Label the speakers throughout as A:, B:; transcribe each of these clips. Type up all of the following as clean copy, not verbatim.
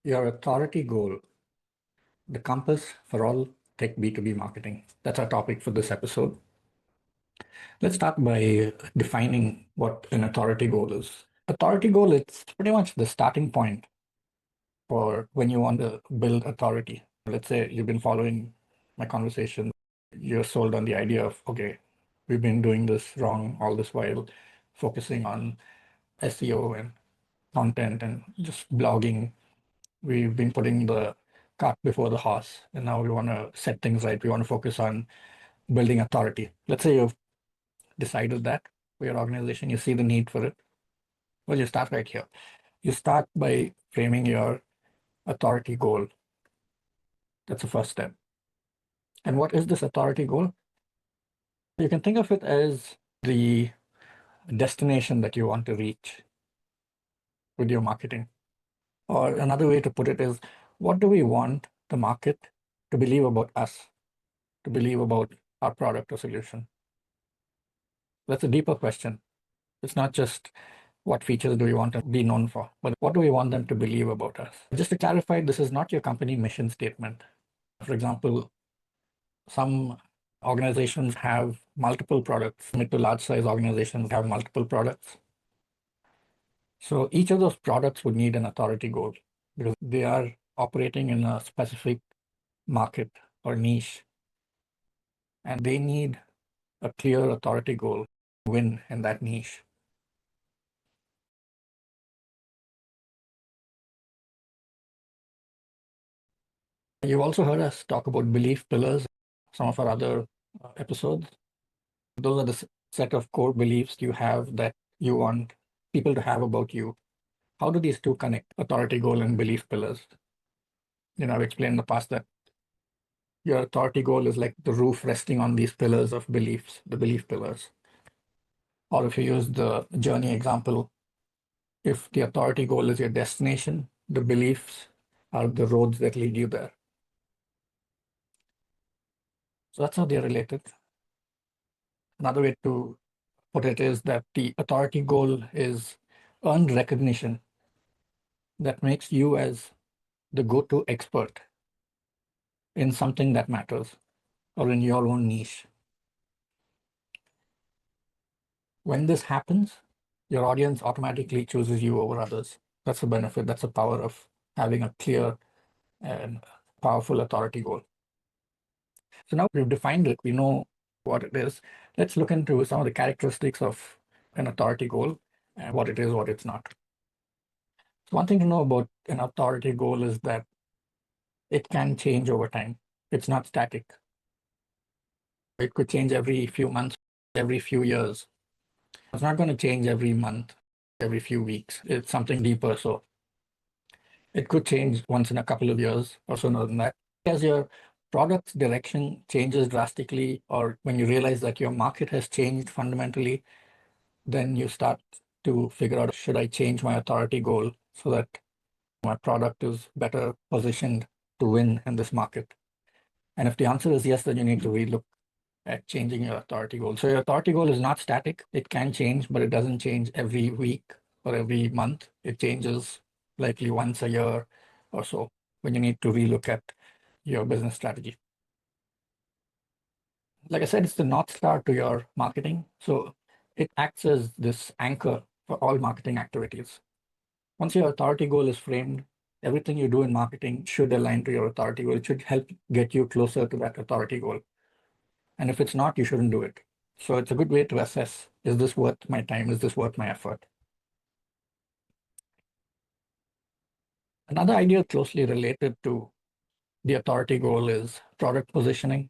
A: Your authority goal, the compass for all tech B2B marketing. That's our topic for this episode. Let's start by defining what an authority goal is. Authority goal, it's pretty much the starting point for when you want to build authority. Let's say you've been following my conversation, you're sold on the idea of, okay, we've been doing this wrong all this while, focusing on SEO and content and just blogging. We've been putting the cart before the horse, and now we want to set things right. We want to focus on building authority. Let's say you've decided that for your organization, you see the need for it. Well, you start right here. You start by framing your authority goal. That's the first step. And what is this authority goal? You can think of it as the destination that you want to reach with your marketing. Or another way to put it is, what do we want the market to believe about us, to believe about our product or solution? That's a deeper question. It's not just what features do we want to be known for, but what do we want them to believe about us? Just to clarify, this is not your company mission statement. For example, some organizations have multiple products. Mid to large size organizations have multiple products. So each of those products would need an authority goal because they are operating in a specific market or niche, and they need a clear authority goal to win in that niche. You've also heard us talk about belief pillars, some of our other episodes. Those are the set of core beliefs you have that you want people to have about you. How do these two connect, authority goal and belief pillars? I've explained in the past that your authority goal is like the roof resting on these pillars of beliefs, the belief pillars. Or if you use the journey example, if the authority goal is your destination, the beliefs are the roads that lead you there. So that's how they're related. Another way to put it is that the authority goal is earned recognition that makes you as the go-to expert in something that matters or in your own niche. When this happens, your audience automatically chooses you over others. That's the benefit. That's the power of having a clear and powerful authority goal. So now we've defined it, we know what it is. Let's look into some of the characteristics of an authority goal and what it is, what it's not. So one thing to know about an authority goal is that it can change over time. It's not static. It could change every few months, every few years. It's not going to change every month, every few weeks. It's something deeper. So it could change once in a couple of years or sooner than that. As your product's direction changes drastically, or when you realize that your market has changed fundamentally, then you start to figure out, should I change my authority goal so that my product is better positioned to win in this market? And if the answer is yes, then you need to relook at changing your authority goal. So your authority goal is not static. It can change, but it doesn't change every week or every month. It changes likely once a year or so when you need to relook at your business strategy. Like I said, it's the North Star to your marketing. So it acts as this anchor for all marketing activities. Once your authority goal is framed, everything you do in marketing should align to your authority goal. It should help get you closer to that authority goal. And if it's not, you shouldn't do it. So it's a good way to assess, is this worth my time? Is this worth my effort? Another idea closely related to the authority goal is product positioning.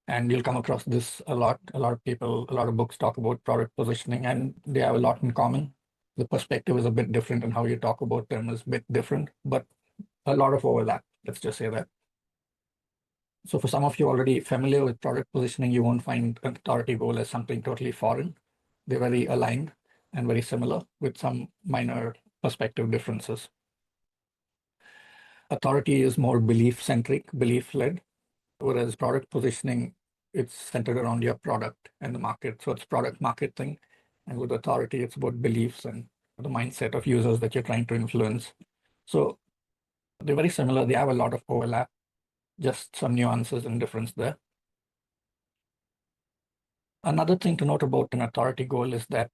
A: And you'll come across this a lot. A lot of people, a lot of books talk about product positioning, and they have a lot in common. The perspective is a bit different, and how you talk about them is a bit different, but a lot of overlap. Let's just say that. So for some of you already familiar with product positioning, you won't find an authority goal as something totally foreign. They're very aligned and very similar with some minor perspective differences. Authority is more belief-centric, belief-led, whereas product positioning, it's centered around your product and the market. So it's product market thing. And with authority, it's about beliefs and the mindset of users that you're trying to influence. So They're very similar. They have a lot of overlap, just some nuances and difference there. Another thing to note about an authority goal is that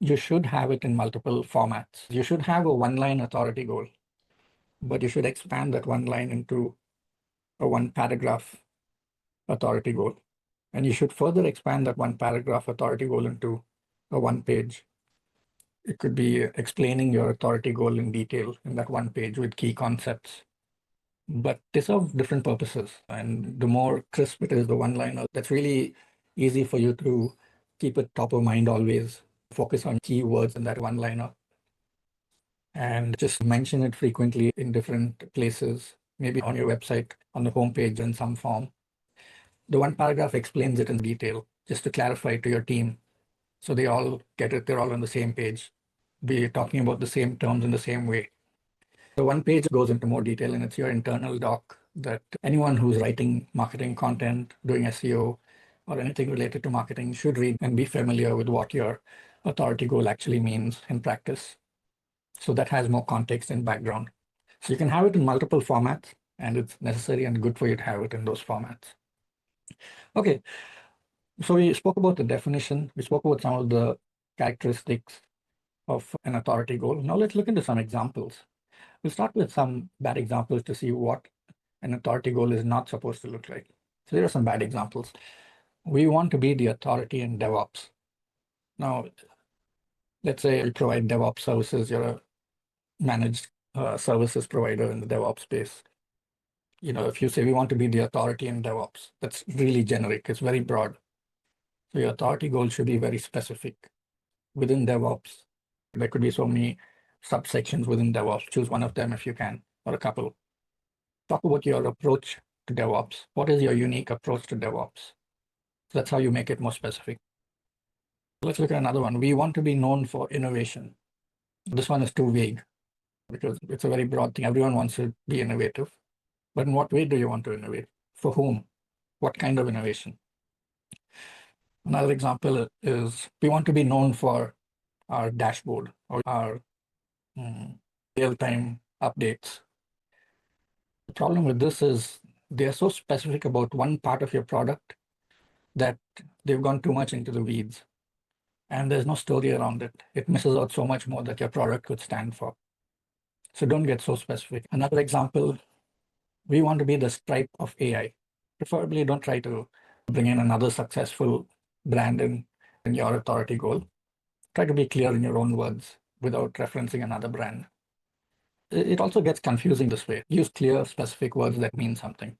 A: you should have it in multiple formats. You should have a one-line authority goal, but you should expand that one line into a one paragraph authority goal. And you should further expand that one paragraph authority goal into a one page. It could be explaining your authority goal in detail in that one page with key concepts. But they serve different purposes. And the more crisp it is, the one liner, that's really easy for you to keep it top of mind always. Focus on keywords in that one liner and just mention it frequently in different places, maybe on your website, on the homepage in some form. The one paragraph explains it in detail, just to clarify to your team so they all get it, they're all on the same page. Be talking about the same terms in the same way. The one page goes into more detail, and it's your internal doc that anyone who's writing marketing content, doing SEO, or anything related to marketing should read and be familiar with what your authority goal actually means in practice. So that has more context and background. So you can have it in multiple formats, and it's necessary and good for you to have it in those formats. Okay, so we spoke about the definition. We spoke about some of the characteristics of an authority goal. Now let's look into some examples. We'll start with some bad examples to see what an authority goal is not supposed to look like. So there are some bad examples. We want to be the authority in DevOps. Now, let's say you provide DevOps services, you're a managed services provider in the DevOps space. If you say we want to be the authority in DevOps, that's really generic. It's very broad. So your authority goal should be very specific. Within DevOps, there could be so many subsections within DevOps. Choose one of them if you can, or a couple. Talk about your approach to DevOps. What is your unique approach to DevOps? That's how you make it more specific. Let's look at another one. We want to be known for innovation. This one is too vague because it's a very broad thing. Everyone wants to be innovative. But in what way do you want to innovate? For whom? What kind of innovation? Another example is we want to be known for our dashboard or our real-time updates. The problem with this is they're so specific about one part of your product that they've gone too much into the weeds and there's no story around it. It misses out so much more that your product could stand for. So don't get so specific. Another example, we want to be the Stripe of AI. Preferably don't try to bring in another successful brand in your authority goal. Try to be clear in your own words without referencing another brand. It also gets confusing this way. Use clear, specific words that mean something.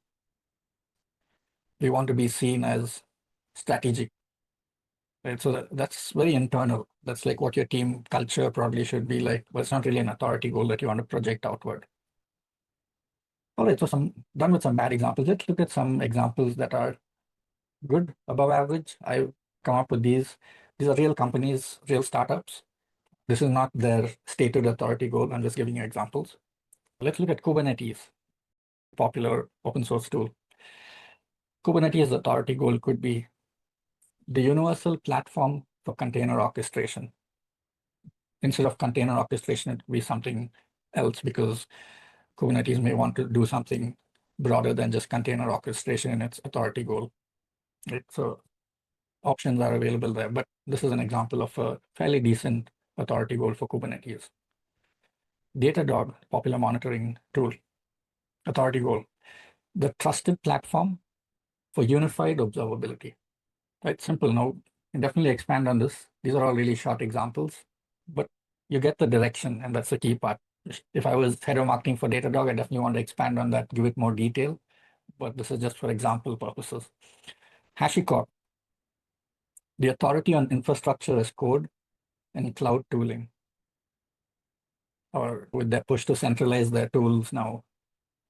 A: We want to be seen as strategic. Right? So that's very internal. That's like what your team culture probably should be like, but it's not really an authority goal that you want to project outward. All right, so done with some bad examples. Let's look at some examples that are good, above average. I've come up with these. These are real companies, real startups. This is not their stated authority goal. I'm just giving you examples. Let's look at Kubernetes, popular open source tool. Kubernetes authority goal could be the universal platform for container orchestration. Instead of container orchestration, it would be something else because Kubernetes may want to do something broader than just container orchestration in its authority goal. Right? So options are available there, but this is an example of a fairly decent authority goal for Kubernetes. Datadog, popular monitoring tool, authority goal, the trusted platform for unified observability. Right, simple. Now, you definitely expand on this. These are all really short examples, but you get the direction, and that's the key part. If I was head of marketing for Datadog, I definitely want to expand on that, give it more detail, but this is just for example purposes. HashiCorp, the authority on infrastructure as code and cloud tooling, or with their push to centralize their tools now,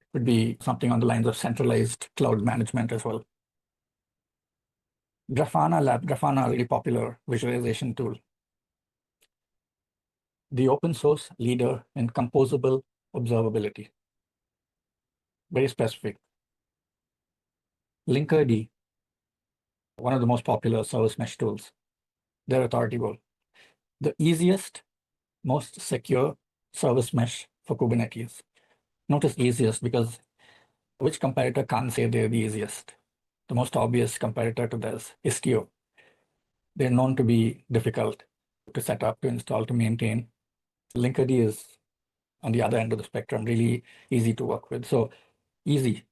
A: it would be something on the lines of centralized cloud management as well. Grafana Lab, Grafana, a really popular visualization tool. The open source leader in composable observability. Very specific. Linkerd, one of the most popular service mesh tools, their authority goal. The easiest, most secure service mesh for Kubernetes. Notice easiest because which competitor can't say they're the easiest? The most obvious competitor to this is Istio. They're known to be difficult to set up, to install, to maintain. Linkerd is on the other end of the spectrum, really easy to work with. So easy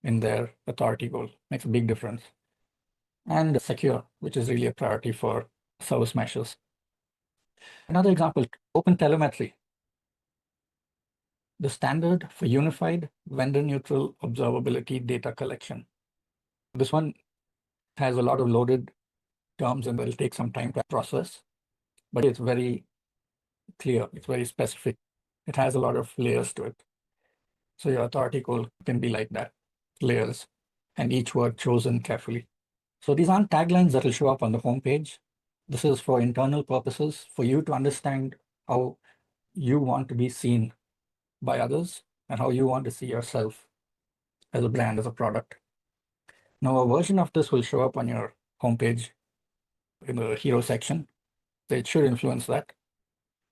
A: in their authority goal makes a big difference. And secure, which is really a priority for service meshes. Another example, open telemetry. The standard for unified vendor-neutral observability data collection. This one has a lot of loaded terms and will take some time to process, but it's very clear, it's very specific. It has a lot of layers to it. So your authority goal can be like that, layers, and each word chosen carefully. So these aren't taglines that will show up on the homepage. This is for internal purposes, for you to understand how you want to be seen by others and how you want to see yourself as a brand, as a product. Now, a version of this will show up on your homepage in the hero section. So it should influence that,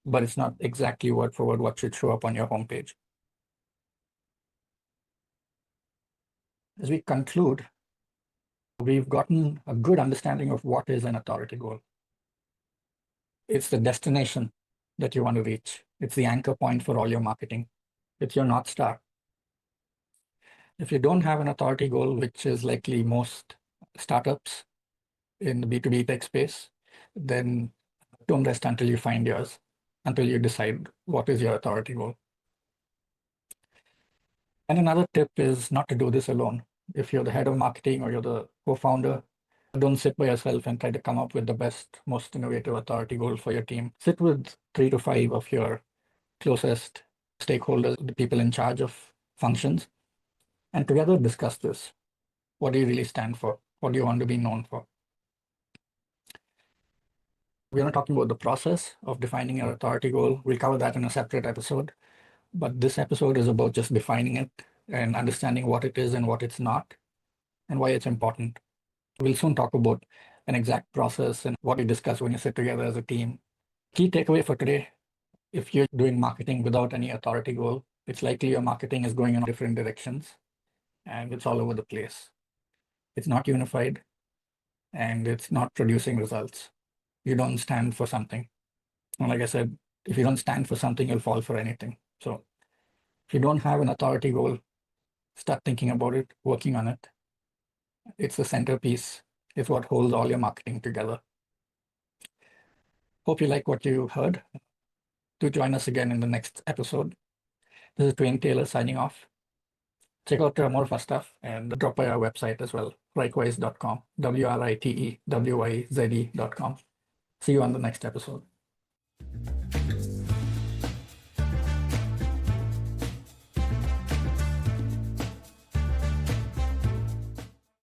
A: but it's not exactly word for word what should show up on your homepage. As we conclude, we've gotten a good understanding of what is an authority goal. It's the destination that you want to reach. It's the anchor point for all your marketing. It's your North Star. If you don't have an authority goal, which is likely most startups in the B2B tech space, then don't rest until you find yours, until you decide what is your authority goal. And another tip is not to do this alone. If you're the head of marketing or you're the co-founder, don't sit by yourself and try to come up with the best, most innovative authority goal for your team. Sit with 3 to 5 of your closest stakeholders, the people in charge of functions, and together discuss this. What do you really stand for? What do you want to be known for? We're not talking about the process of defining your authority goal. We'll cover that in a separate episode. But this episode is about just defining it and understanding what it is and what it's not and why it's important. We'll soon talk about an exact process and what you discuss when you sit together as a team. Key takeaway for today, if you're doing marketing without any authority goal, it's likely your marketing is going in different directions and it's all over the place. It's not unified and it's not producing results. You don't stand for something. And like I said, if you don't stand for something, you'll fall for anything. So if you don't have an authority goal, start thinking about it, working on it. It's the centerpiece. It's what holds all your marketing together. Hope you like what you heard. Do join us again in the next episode. This is Dwayne Taylor signing off. Check out more of our stuff and drop by our website as well, writewise.com, WRITEWYZE.com. See you on the next episode.